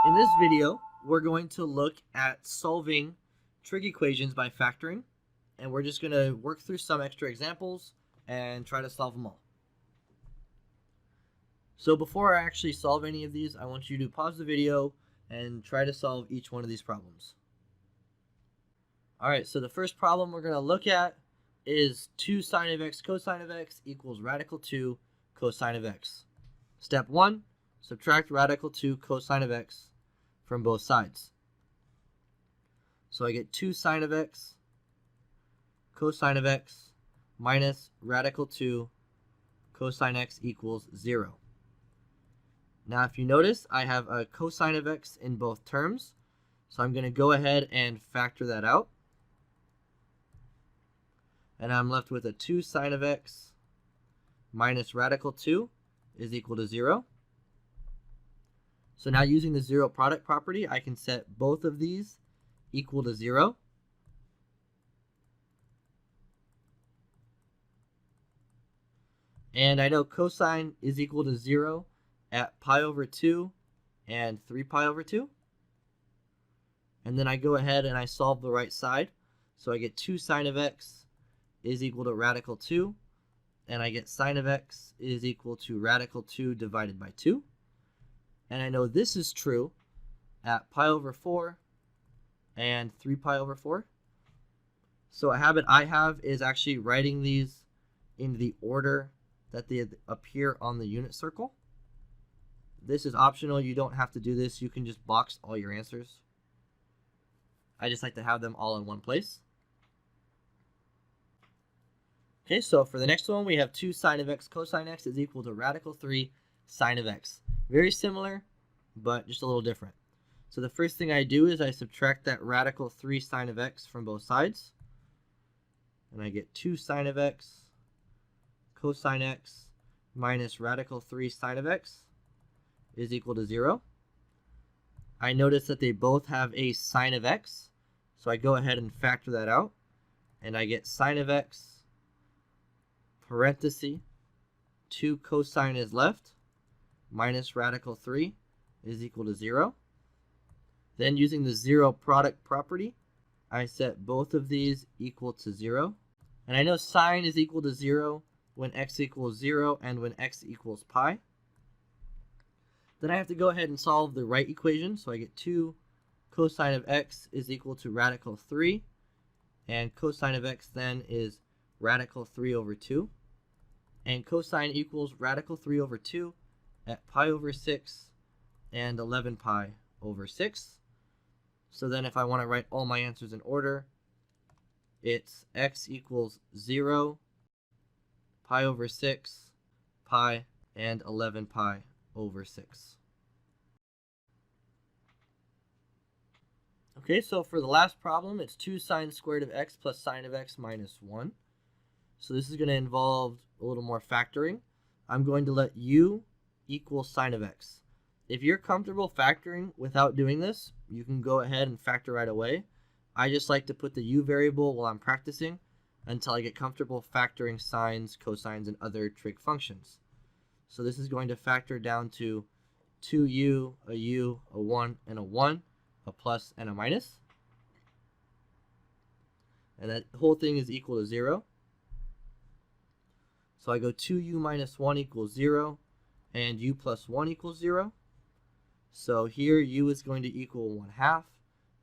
In this video, we're going to look at solving trig equations by factoring, and we're just going to work through some extra examples and try to solve them all. So before I actually solve any of these, I want you to pause the video and try to solve each one of these problems. Alright, so the first problem we're going to look at is 2 sine of x cosine of x equals radical 2 cosine of x. Step 1, subtract radical 2 cosine of x from both sides. So I get 2 sine of x cosine of x minus radical 2 cosine x equals 0. Now if you notice, I have a cosine of x in both terms, so I'm going to go ahead and factor that out. And I'm left with a 2 sine of x minus radical 2 is equal to 0. So now using the zero product property, I can set both of these equal to 0. And I know cosine is equal to 0 at pi over 2 and 3 pi over 2. And then I go ahead and I solve the right side. So I get 2 sine of x is equal to radical 2. And I get sine of x is equal to radical 2 divided by 2. And I know this is true at pi over 4 and 3 pi over 4. So a habit I have is actually writing these in the order that they appear on the unit circle. This is optional. You don't have to do this. You can just box all your answers. I just like to have them all in one place. Okay, so for the next one, we have 2 sine of x cosine x is equal to radical 3 sine of x. Very similar, but just a little different. So the first thing I do is I subtract that radical 3 sine of x from both sides. And I get 2 sine of x cosine x minus radical 3 sine of x is equal to 0. I notice that they both have a sine of x, so I go ahead and factor that out, and I get sine of x, parenthesis, 2 cosine is left, minus radical 3 is equal to 0. Then using the zero product property, I set both of these equal to 0. And I know sine is equal to 0 when x equals 0 and when x equals pi. Then I have to go ahead and solve the right equation. So I get 2 cosine of x is equal to radical 3. And cosine of x then is radical 3 over 2. And cosine equals radical 3 over 2 at pi over 6 and 11 pi over 6. So then if I want to write all my answers in order, it's x equals 0, pi over 6, pi, and 11 pi over 6. Okay, so for the last problem, it's 2 sine squared of x plus sine of x minus 1. So this is going to involve a little more factoring. I'm going to let u equal sine of x. If you're comfortable factoring without doing this, you can go ahead and factor right away. I just like to put the u variable while I'm practicing until I get comfortable factoring sines, cosines, and other trig functions. So this is going to factor down to 2u, a u, a 1, and a 1, a plus, and a minus. And that whole thing is equal to 0. So I go 2u minus 1 equals 0, and u plus 1 equals 0. So here u is going to equal 1/2,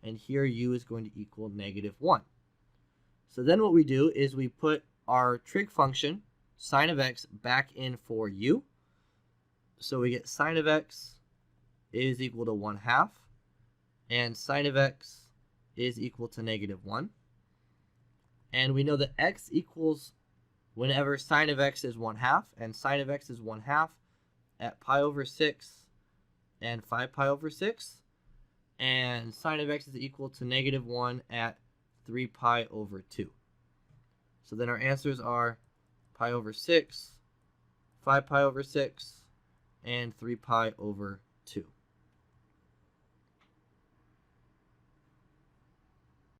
and here u is going to equal negative 1. So then what we do is we put our trig function, sine of x, back in for u. So we get sine of x is equal to 1/2, and sine of x is equal to negative 1. And we know that x equals whenever sine of x is 1/2, and sine of x is 1/2 at pi over 6 and 5 pi over 6, and sine of x is equal to negative 1 at 3 pi over 2. So then our answers are pi over 6, 5 pi over 6, and 3 pi over 2.